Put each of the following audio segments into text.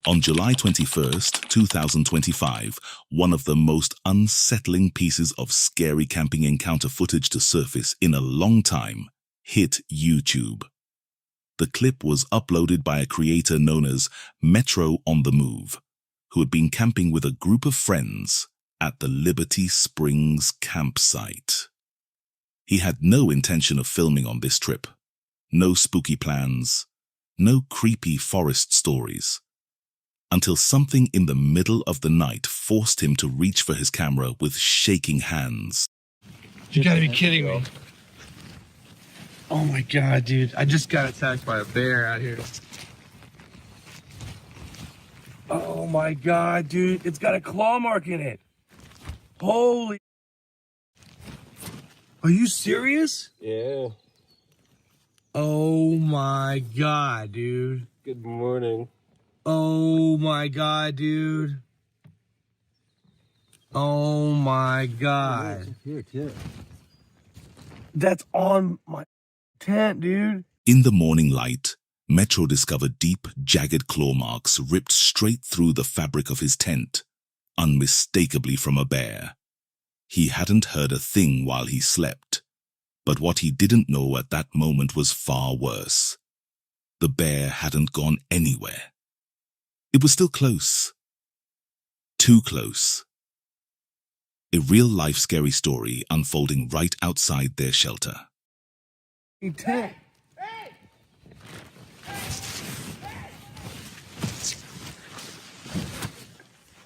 On July 21st, 2025, one of the most unsettling pieces of scary camping encounter footage to surface in a long time hit YouTube. The clip was uploaded by a creator known as Metro on the Move, who had been camping with a group of friends at the Liberty Springs campsite. He had no intention of filming on this trip. No spooky plans, no creepy forest stories. Until something in the middle of the night forced him to reach for his camera with shaking hands. You gotta be kidding me. Oh my god, dude. I just got attacked by a bear out here. Oh my god, dude. It's got a claw mark in it. Holy. Are you serious? Yeah. Oh my god, dude. Good morning. Oh my god, dude. Oh my god. Here, too. That's on my tent, dude. In the morning light, Metro discovered deep, jagged claw marks ripped straight through the fabric of his tent, unmistakably from a bear. He hadn't heard a thing while he slept, but what he didn't know at that moment was far worse. The bear hadn't gone anywhere. It was still close. Too close. A real-life scary story unfolding right outside their shelter. Tent.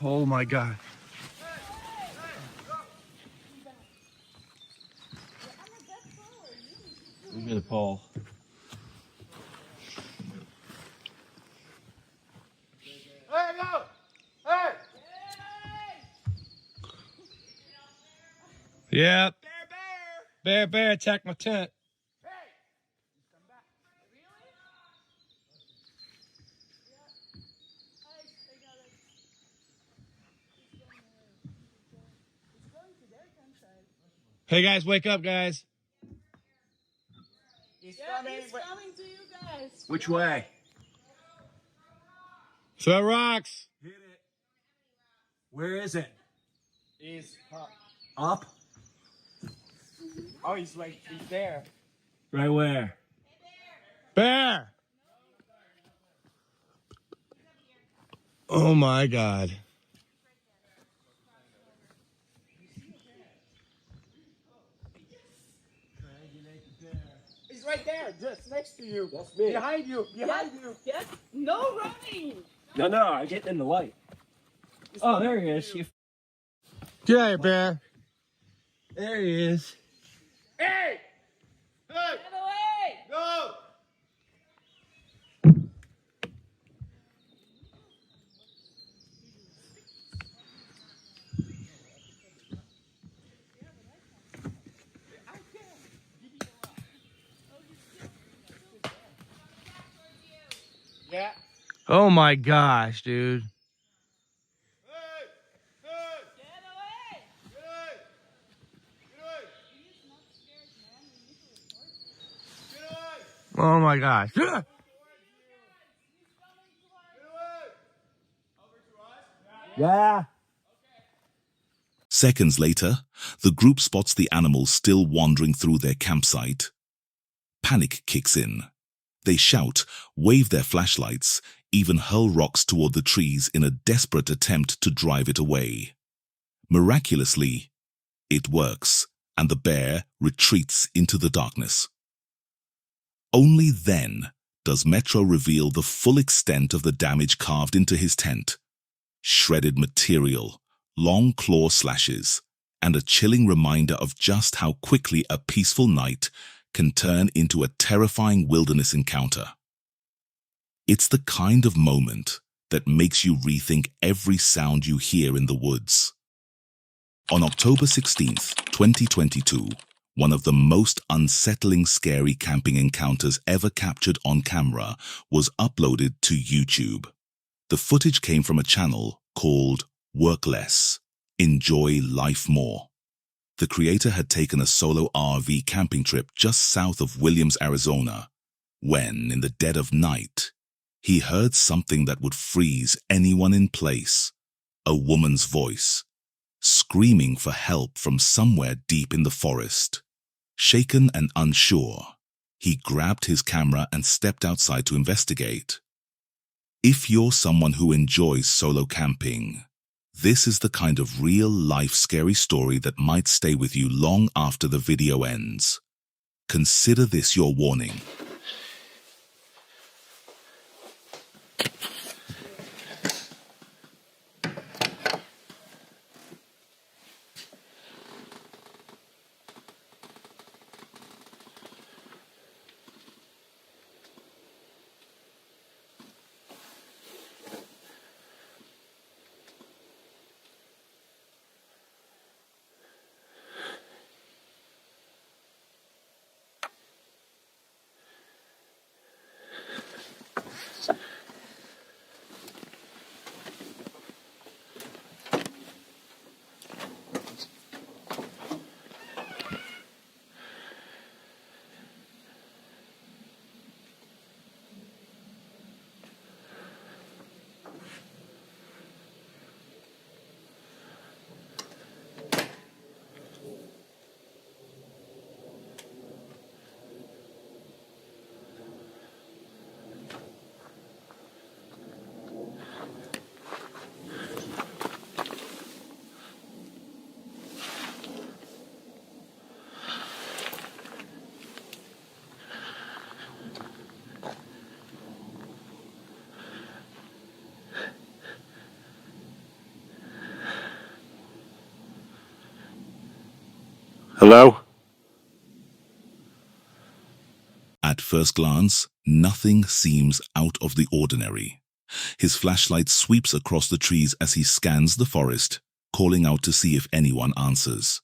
Oh my god. Give me the pole. Hey, go! Hey! Yeah. Bear attacked my tent. Hey guys, wake up, guys. He's coming to you guys. Which way? Throw rocks. Hit it. Where is it? He's Up? Oh, he's there. Right where? Bear. Oh my god. He's right there, just next to you. That's me. Behind you. Behind you. Yes. No running. No, I'm getting in the light. Oh, there he is. Get out of here, Bear. There he is. Hey! Hey! Get away. Go! Yeah. Oh my gosh, dude. Hey! Get away. Hey! Get away! Oh my gosh. Yeah. Seconds later, the group spots the animals still wandering through their campsite. Panic kicks in. They shout, wave their flashlights, even hurl rocks toward the trees in a desperate attempt to drive it away. Miraculously, it works, and the bear retreats into the darkness. Only then does Metro reveal the full extent of the damage carved into his tent. Shredded material, long claw slashes, and a chilling reminder of just how quickly a peaceful night can turn into a terrifying wilderness encounter. It's the kind of moment that makes you rethink every sound you hear in the woods. On October 16th, 2022, one of the most unsettling scary camping encounters ever captured on camera was uploaded to YouTube. The footage came from a channel called Work Less, Enjoy Life More. The creator had taken a solo RV camping trip just south of Williams, Arizona, when, in the dead of night, He heard something that would freeze anyone in place. A woman's voice, screaming for help from somewhere deep in the forest. Shaken and unsure, he grabbed his camera and stepped outside to investigate. If you're someone who enjoys solo camping, this is the kind of real-life scary story that might stay with you long after the video ends. Consider this your warning. Hello? At first glance, nothing seems out of the ordinary. His flashlight sweeps across the trees as he scans the forest, calling out to see if anyone answers.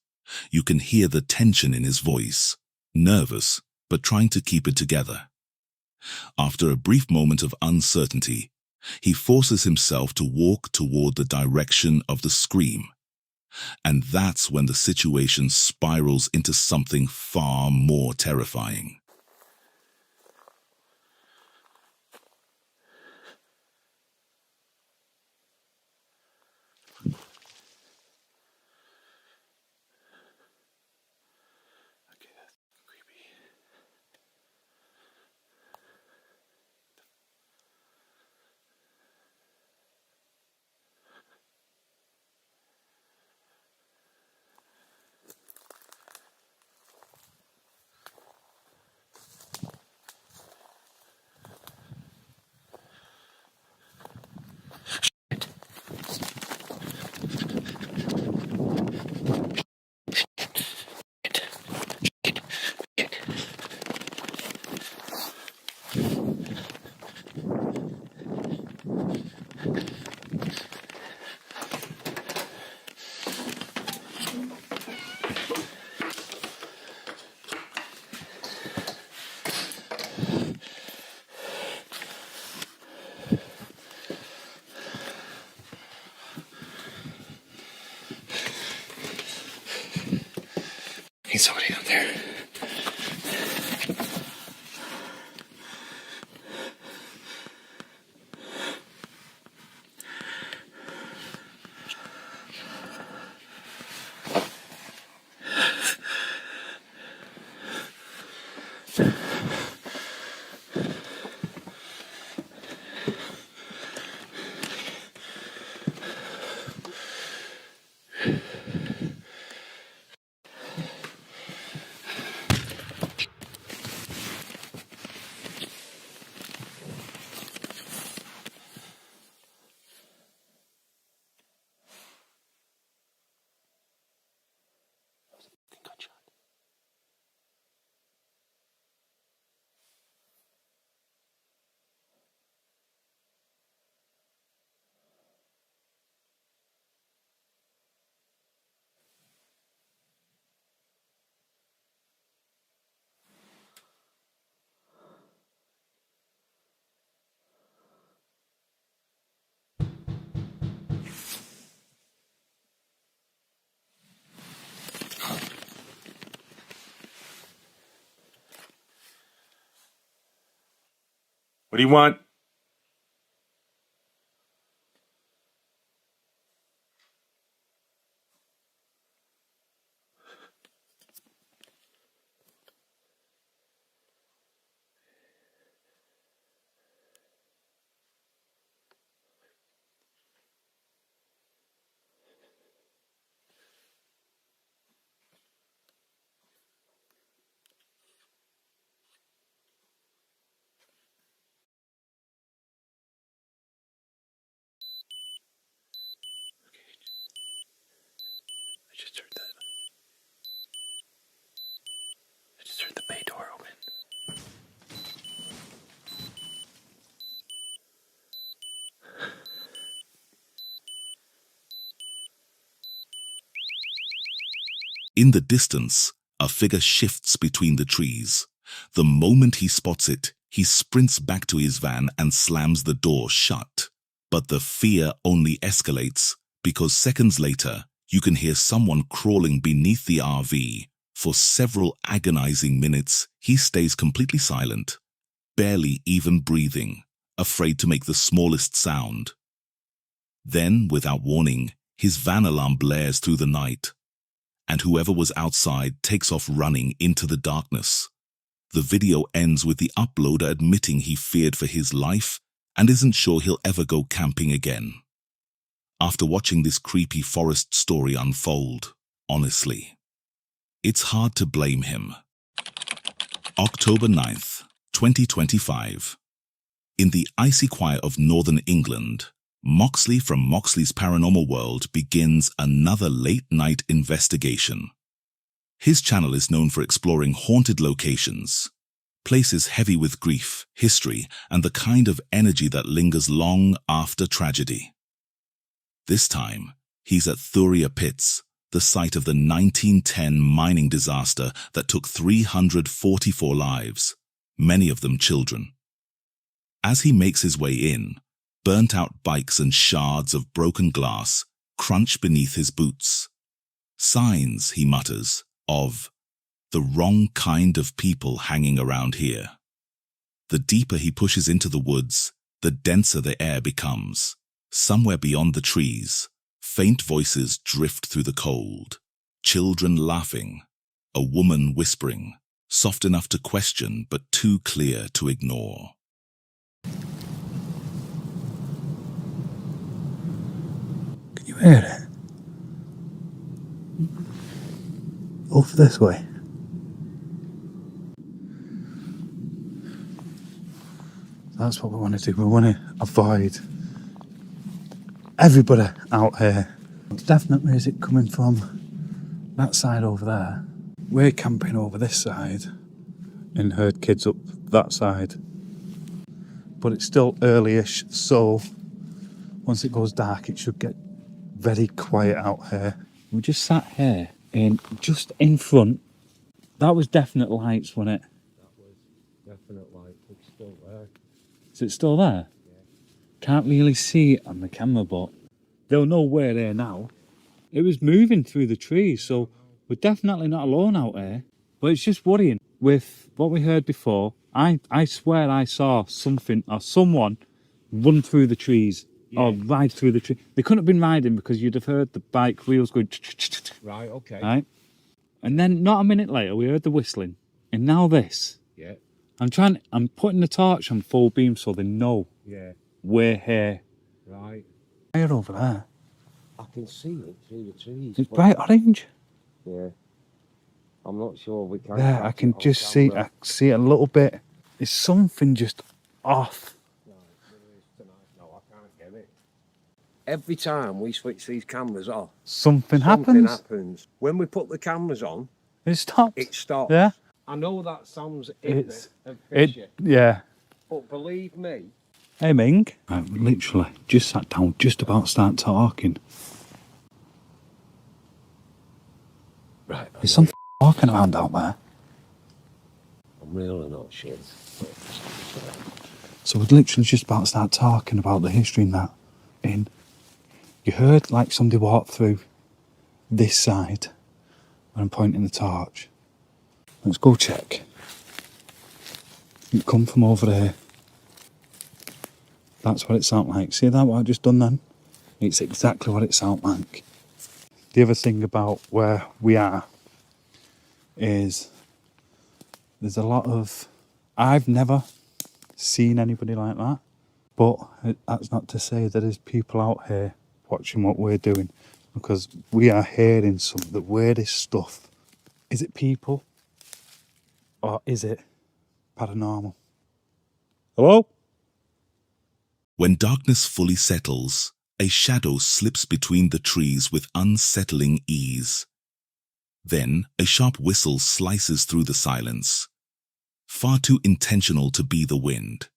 You can hear the tension in his voice, nervous, but trying to keep it together. After a brief moment of uncertainty, he forces himself to walk toward the direction of the scream. And that's when the situation spirals into something far more terrifying. There's somebody out there. What do you want? just heard the bay door open. In the distance, a figure shifts between the trees. The moment he spots it, he sprints back to his van and slams the door shut. But the fear only escalates because seconds later, you can hear someone crawling beneath the RV. For several agonizing minutes, he stays completely silent, barely even breathing, afraid to make the smallest sound. Then, without warning, his van alarm blares through the night, and whoever was outside takes off running into the darkness. The video ends with the uploader admitting he feared for his life and isn't sure he'll ever go camping again. After watching this creepy forest story unfold, honestly, it's hard to blame him. October 9th, 2025. In the icy quiet of northern England, Moxley from Moxley's Paranormal World begins another late-night investigation. His channel is known for exploring haunted locations, places heavy with grief, history, and the kind of energy that lingers long after tragedy. This time, he's at Thuria Pits, the site of the 1910 mining disaster that took 344 lives, many of them children. As he makes his way in, burnt-out bikes and shards of broken glass crunch beneath his boots. Signs, he mutters, of the wrong kind of people hanging around here. The deeper he pushes into the woods, the denser the air becomes. Somewhere beyond the trees, faint voices drift through the cold. Children laughing, a woman whispering, soft enough to question but too clear to ignore. Can you hear it? Off this way. That's what we want to do. We want to avoid everybody out here. Definitely, is it coming from that side over there? We're camping over this side and heard kids up that side. But it's still early-ish, so once it goes dark, it should get very quiet out here. We just sat here, just in front. That was definite lights, wasn't it? That was definite light. It's still there. Is it still there? Yeah. Can't really see it on the camera, but they'll know we're there now. It was moving through the trees, so we're definitely not alone out here. But it's just worrying. With what we heard before, I swear I saw something or someone run through the trees or ride through the tree. They couldn't have been riding because you'd have heard the bike wheels going. Right, okay. Right? And then not a minute later, we heard the whistling. And now this. Yeah. I'm putting the torch on full beam so they know we're here. Right. Fire over there. I can see it through the trees. It's bright orange. Yeah. I'm not sure we can. There, I can just see. I see it a little bit. Is something just off? Right, there is tonight. No, I can't get it. Every time we switch these cameras off, Something something happens. happens. When we put the cameras on, It stops. it stops. Yeah. I know that sounds It's fishy, yeah. but believe me. Hey Ming. I literally just sat down, just about to start talking. Right. There's something walking around out there. I'm really not sure. So we're literally just about to start talking about the history and that. And you heard like somebody walk through this side when I'm pointing the torch. Let's go check. It come from over there. That's what it sounded like. See that, what I just done then? It's exactly what it sounded like. The other thing about where we are is there's a lot of... I've never seen anybody like that, but that's not to say that there's people out here watching what we're doing, because we are hearing some of the weirdest stuff. Is it people? Or is it paranormal? Hello? When darkness fully settles A shadow slips between the trees with unsettling ease. Then a sharp whistle slices through the silence, far too intentional to be the wind.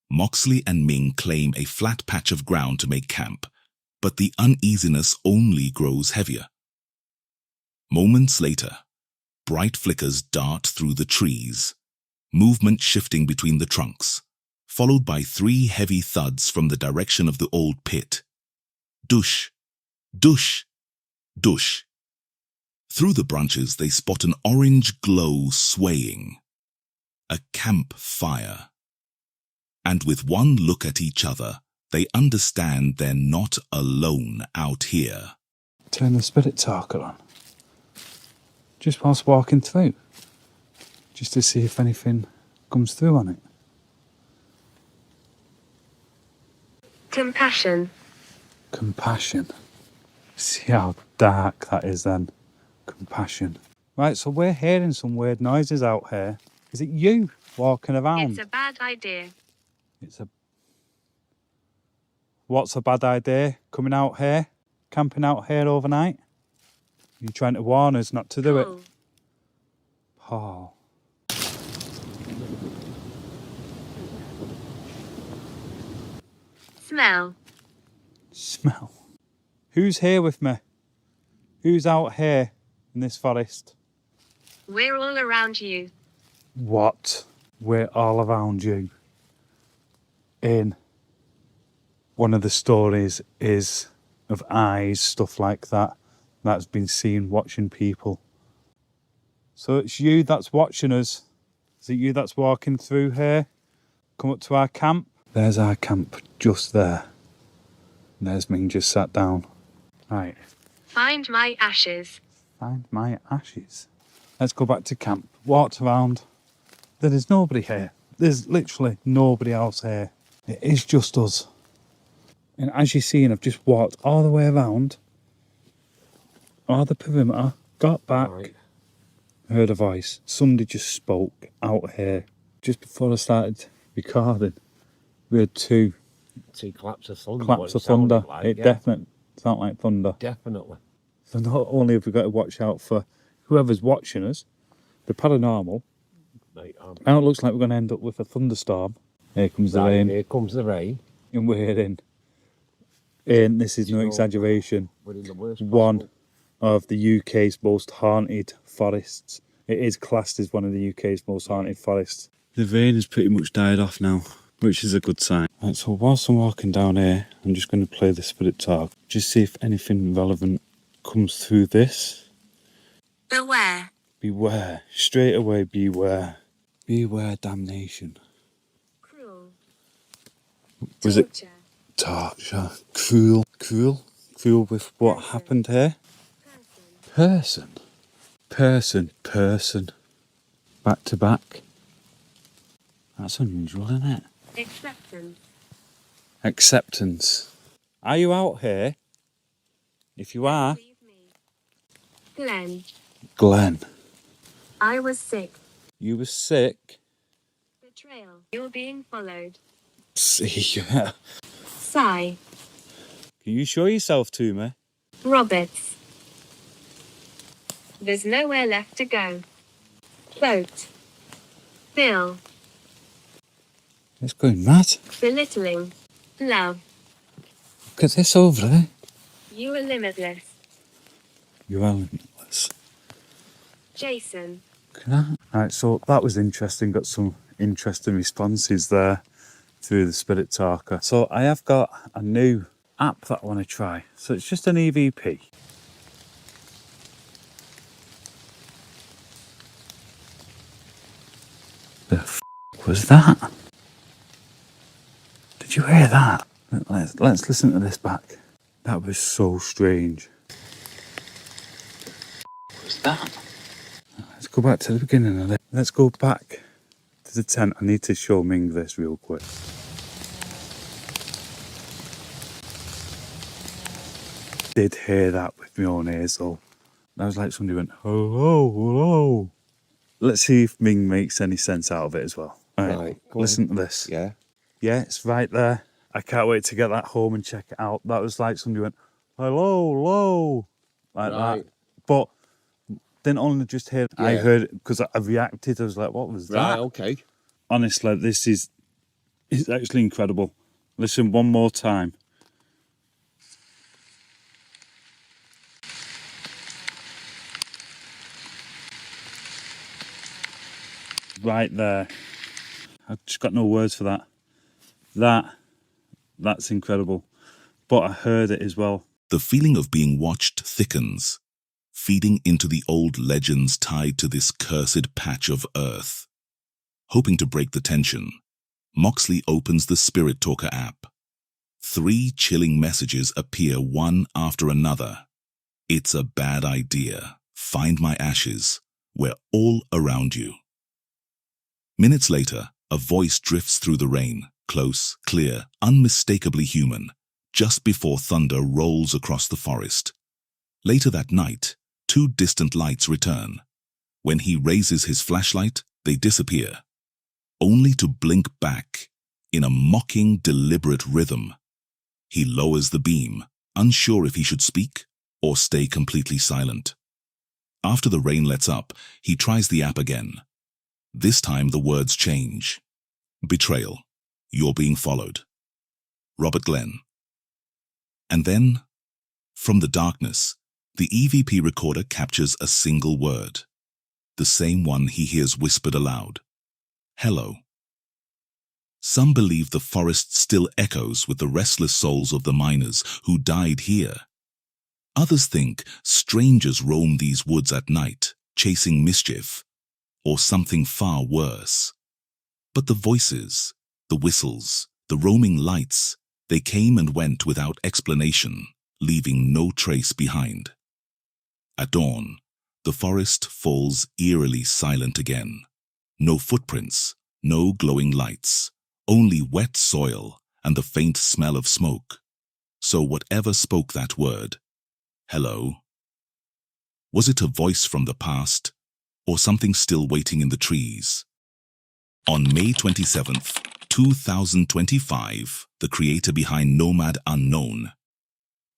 Moxley and Ming claim a flat patch of ground to make camp, but the uneasiness only grows heavier. Moments later, bright flickers dart through the trees, movement shifting between the trunks, followed by 3 heavy thuds from the direction of the old pit. Dush, dush, dush. Through the branches they spot an orange glow swaying. A campfire. And with one look at each other, they understand they're not alone out here. Turn the spirit talker on. Just whilst walking through. Just to see if anything comes through on it. Compassion. Compassion. See how dark that is then. Compassion. Right, so we're hearing some weird noises out here. Is it you walking around? It's a bad idea. What's a bad idea? Coming out here? Camping out here overnight? Are you trying to warn us not to do it? Paul. Smell. Smell. Who's here with me? Who's out here in this forest? We're all around you. What? We're all around you. In one of the stories is of eyes, stuff like that, that's been seen watching people. So it's you that's watching us. Is it you that's walking through here? Come up to our camp. There's our camp just there. And there's Ming just sat down. Right. Find my ashes. Find my ashes. Let's go back to camp. Walked around. There is nobody here. There's literally nobody else here. It is just us. And as you've seen, I've just walked all the way around, all the perimeter, got back, Right. heard a voice. Somebody just spoke out here. Just before I started recording, we had 2 See claps of thunder. claps what of it sounded thunder. like, It yeah. definitely sounded like thunder. Definitely. So not only have we got to watch out for whoever's watching us, the paranormal. Mate, Now it looks like we're going to end up with a thunderstorm. Here comes the right, rain, here comes the rain. and we're in. And this is no So, exaggeration. We're in the worst One possible- of the UK's most haunted forests. It is classed as one of the UK's most haunted forests. The rain has pretty much died off now, which is a good sign. Right, so whilst I'm walking down here, I'm just going to play the spirit talk. Just see if anything relevant comes through this. Beware. Beware. Straight away, beware. Beware damnation. Cruel. Was it Torture. torture? Cruel. Cruel? Cruel with what Person. happened here? Person. Person. Person. Back to back. That's unusual, isn't it? Acceptance. Acceptance. Are you out here? If you are, Leave me. Glenn. Glenn, I was sick. you were sick. Betrayal. You're being followed. See, yeah. Sigh. Can you show yourself to me? Roberts. There's nowhere left to go. Boat. Bill. It's going mad. Belittling. Love. Look at this over there. You are limitless. You are limitless. Jason. Look at that. Right, so that was interesting. Got some interesting responses there through the Spirit Talker. So I have got a new app that I want to try. So it's just an EVP. The f was that? Did you hear that? Let's listen to this back. That was so strange. What was that? Let's go back to the beginning of it. Let's go back to the tent. I need to show Ming this real quick. Did hear that with my own ears though. That was like somebody went, hello, hello. Let's see if Ming makes any sense out of it as well. All right, Right, go listen to this. Yeah. Yeah, it's right there. I can't wait to get that home and check it out. That was like somebody went, hello, hello, like Right. that. But didn't only just hear it, I Yeah. heard it because I reacted. I was like, what was Right, that? okay. Honestly, this is actually incredible. Listen one more time. Right there. I've just got no words for that. That's incredible. But I heard it as well. The feeling of being watched thickens, feeding into the old legends tied to this cursed patch of earth. Hoping to break the tension, Moxley opens the Spirit Talker app. 3 chilling messages appear one after another. It's a bad idea. Find my ashes. We're all around you. Minutes later, a voice drifts through the rain, close, clear, unmistakably human, just before thunder rolls across the forest. Later that night, 2 distant lights return. When he raises his flashlight, they disappear, only to blink back in a mocking, deliberate rhythm. He lowers the beam, unsure if he should speak or stay completely silent. After the rain lets up, he tries the app again. This time the words change. Betrayal. You're being followed. Robert Glenn. And then, from the darkness, the EVP recorder captures a single word. The same one he hears whispered aloud. Hello. Some believe the forest still echoes with the restless souls of the miners who died here. Others think strangers roam these woods at night, chasing mischief, or something far worse. But the voices, the whistles, the roaming lights, they came and went without explanation, leaving no trace behind. At dawn, the forest falls eerily silent again. No footprints, no glowing lights, only wet soil and the faint smell of smoke. So whatever spoke that word, hello, was it a voice from the past or something still waiting in the trees? On May 27th, 2025, the creator behind Nomad Unknown,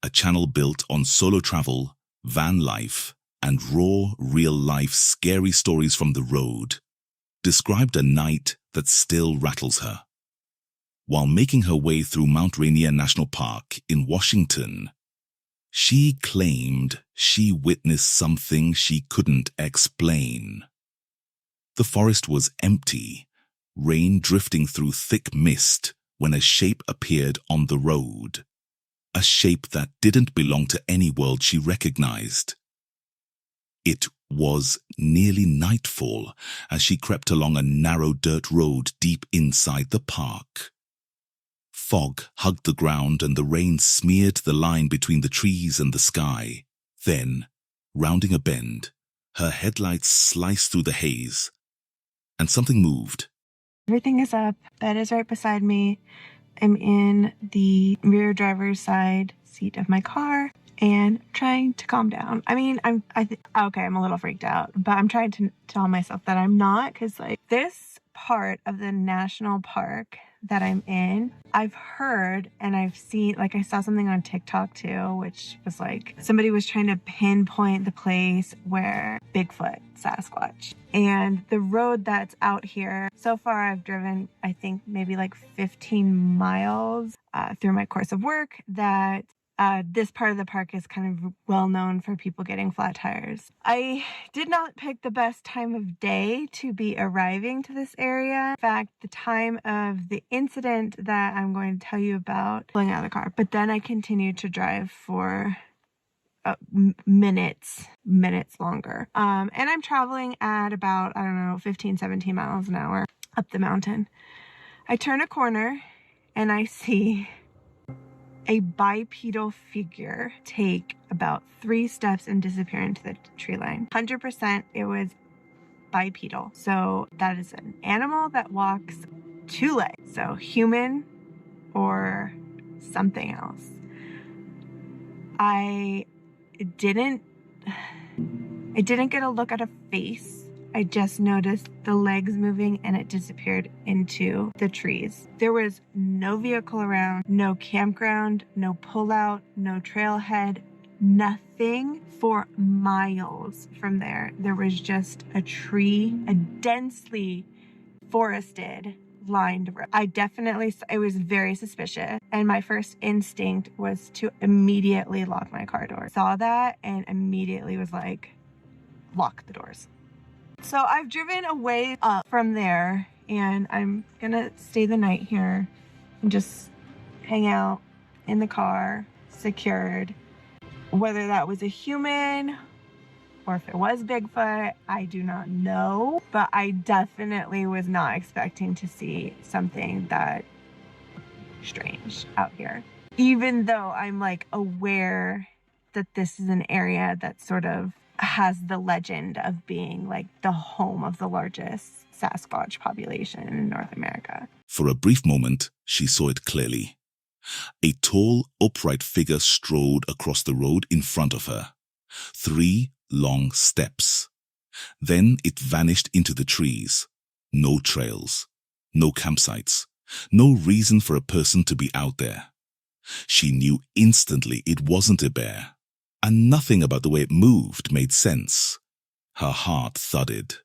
a channel built on solo travel, van life, and raw, real-life scary stories from the road, described a night that still rattles her. While making her way through Mount Rainier National Park in Washington, she claimed she witnessed something she couldn't explain. The forest was empty, rain drifting through thick mist when a shape appeared on the road. A shape that didn't belong to any world she recognized. It was nearly nightfall as she crept along a narrow dirt road deep inside the park. Fog hugged the ground and the rain smeared the line between the trees and the sky. Then, rounding a bend, her headlights sliced through the haze, and something moved. Everything is up. Bed is right beside me. I'm in the rear driver's side seat of my car and trying to calm down. I mean, I'm a little freaked out, but I'm trying to tell myself that I'm not, because like this part of the national park that I'm in, I've heard and I've seen, like I saw something on TikTok too, which was like somebody was trying to pinpoint the place where Bigfoot, Sasquatch, and the road that's out here. So far I've driven, I think maybe like 15 miles through my course of work, that this part of the park is kind of well known for people getting flat tires. I did not pick the best time of day to be arriving to this area. In fact, the time of the incident that I'm going to tell you about, pulling out of the car. But then I continued to drive for minutes longer. And I'm traveling at about, 15, 17 miles an hour up the mountain. I turn a corner and I see a bipedal figure take about 3 steps and disappear into the tree line. 100% it was bipedal. So that is an animal that walks 2 legs. So human or something else. I didn't get a look at a face I just noticed the legs moving and it disappeared into the trees. There was no vehicle around, no campground, no pullout, no trailhead, nothing for miles from there. There was just a tree, a densely forested lined road. It was very suspicious. And my first instinct was to immediately lock my car door. Saw that and immediately was like, lock the doors. So I've driven away from there and I'm gonna stay the night here and just hang out in the car, secured. Whether that was a human or if it was Bigfoot, I do not know. But I definitely was not expecting to see something that strange out here. Even though I'm like aware that this is an area that sort of has the legend of being like the home of the largest Sasquatch population in North America. For a brief moment, she saw it clearly. A tall, upright figure strode across the road in front of her. 3 long steps. Then it vanished into the trees. No trails, no campsites, no reason for a person to be out there. She knew instantly it wasn't a bear, and nothing about the way it moved made sense. Her heart thudded.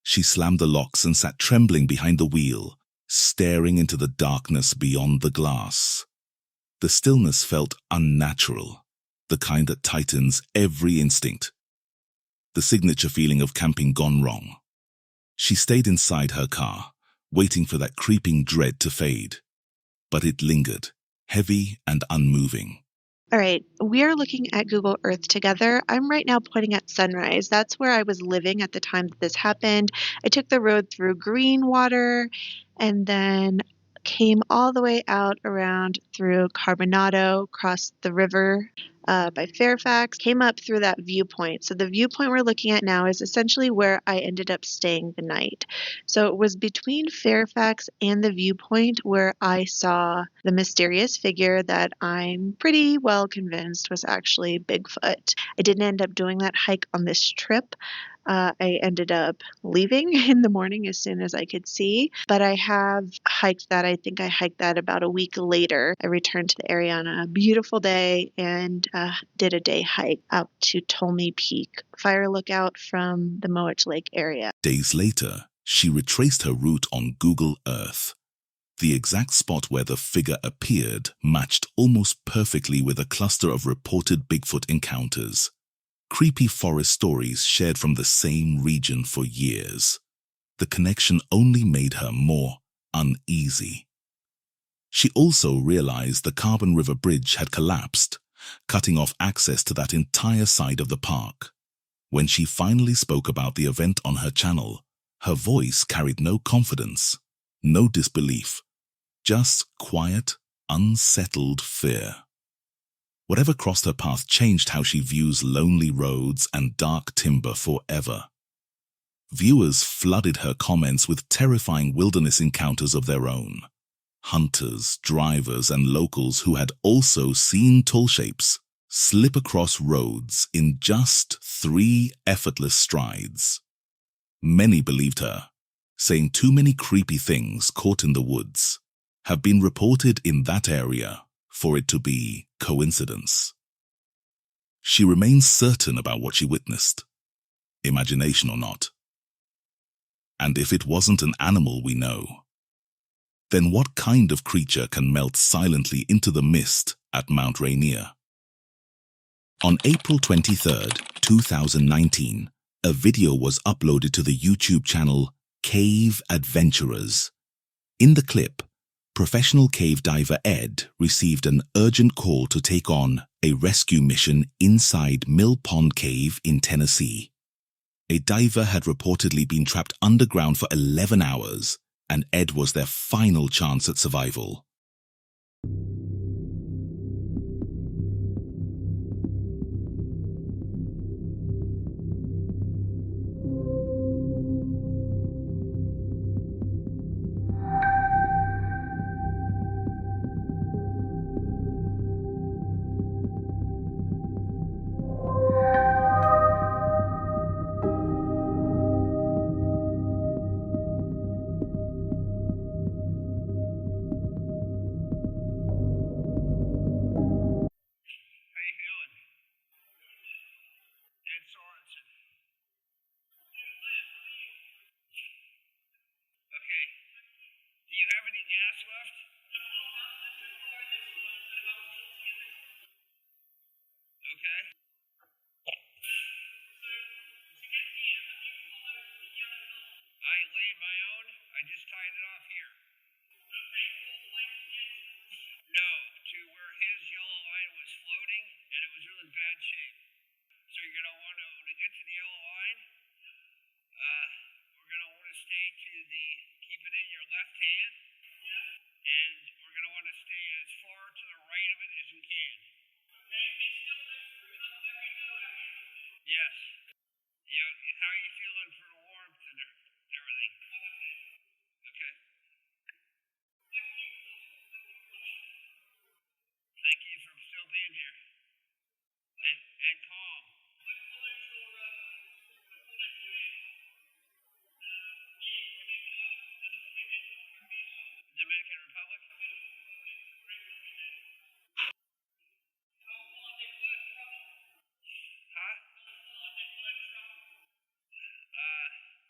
She slammed the locks and sat trembling behind the wheel, staring into the darkness beyond the glass. The stillness felt unnatural, the kind that tightens every instinct. The signature feeling of camping gone wrong. She stayed inside her car, waiting for that creeping dread to fade. But it lingered, heavy and unmoving. All right, we are looking at Google Earth together. I'm right now pointing at Sunrise. That's where I was living at the time that this happened. I took the road through Greenwater and then came all the way out around through Carbonado, crossed the river by Fairfax, came up through that viewpoint. So the viewpoint we're looking at now is essentially where I ended up staying the night. So it was between Fairfax and the viewpoint where I saw the mysterious figure that I'm pretty well convinced was actually Bigfoot. I didn't end up doing that hike on this trip. I ended up leaving in the morning as soon as I could see, but I have hiked that. I think I hiked that about a week later. I returned to the area on a beautiful day and did a day hike out to Tolmie Peak, fire lookout from the Moach Lake area. Days later, she retraced her route on Google Earth. The exact spot where the figure appeared matched almost perfectly with a cluster of reported Bigfoot encounters. Creepy forest stories shared from the same region for years. The connection only made her more uneasy. She also realized the Carbon River Bridge had collapsed, cutting off access to that entire side of the park. When she finally spoke about the event on her channel, her voice carried no confidence, no disbelief, just quiet, unsettled fear. Whatever crossed her path changed how she views lonely roads and dark timber forever. Viewers flooded her comments with terrifying wilderness encounters of their own. Hunters, drivers, and locals who had also seen tall shapes slip across roads in just 3 effortless strides. Many believed her, saying too many creepy things caught in the woods have been reported in that area for it to be coincidence. She remains certain about what she witnessed, imagination or not. And if it wasn't an animal we know, then what kind of creature can melt silently into the mist at Mount Rainier? On April 23rd, 2019, a video was uploaded to the YouTube channel Cave Adventurers. In the clip, professional cave diver Ed received an urgent call to take on a rescue mission inside Mill Pond Cave in Tennessee. A diver had reportedly been trapped underground for 11 hours, and Ed was their final chance at survival. Okay. I laid my own. I just tied it off here. No, to where his yellow line was floating, and it was really bad shape. So you're gonna want to, when you get to the yellow line, we're gonna want to stay to the, keep it in your left hand, and we're gonna want to stay as far to the right of it as we can. Yes. How are you feeling for the warmth and everything? Okay. Thank you for still being here. And calm. Dominican Republic? Huh?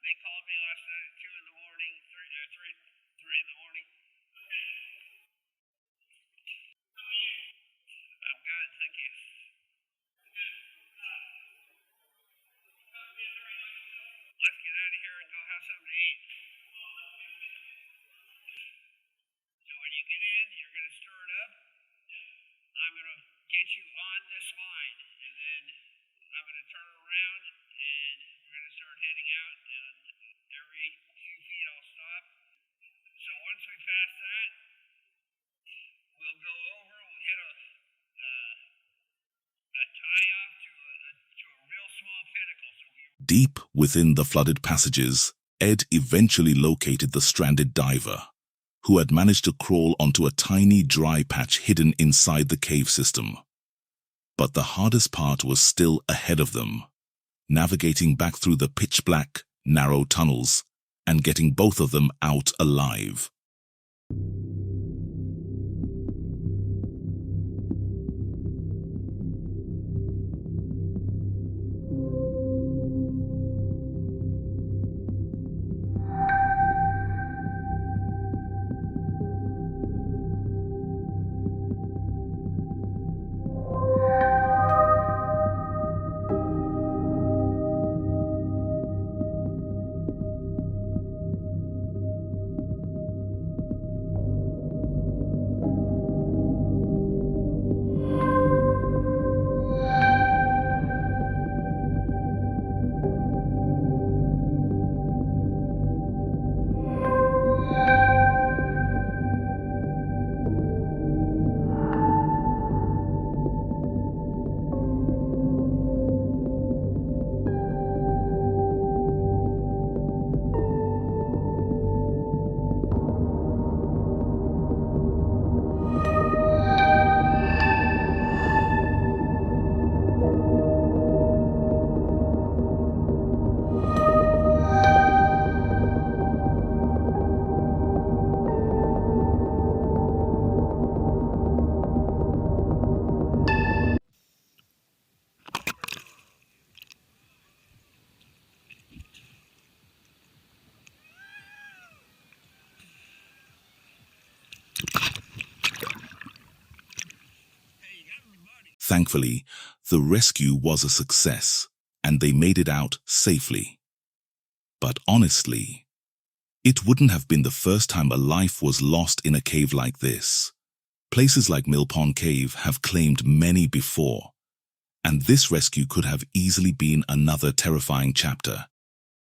They called me last night at 2 in the morning, 3 in the morning. I'm good, thank you. Let's get out of here and go have something to eat. So when you get in, you're going to stir it up. I'm going to get you on this line, and then I'm going to turn around, and we're going to start heading out, and every few feet I'll stop. So once we pass that, we'll go over, we'll hit a tie off to a real small pinnacle. So Deep within the flooded passages, Ed eventually located the stranded diver, who had managed to crawl onto a tiny dry patch hidden inside the cave system. But the hardest part was still ahead of them, navigating back through the pitch-black, narrow tunnels and getting both of them out alive. Thankfully, the rescue was a success, and they made it out safely. But honestly, it wouldn't have been the first time a life was lost in a cave like this. Places like Mill Pond Cave have claimed many before, and this rescue could have easily been another terrifying chapter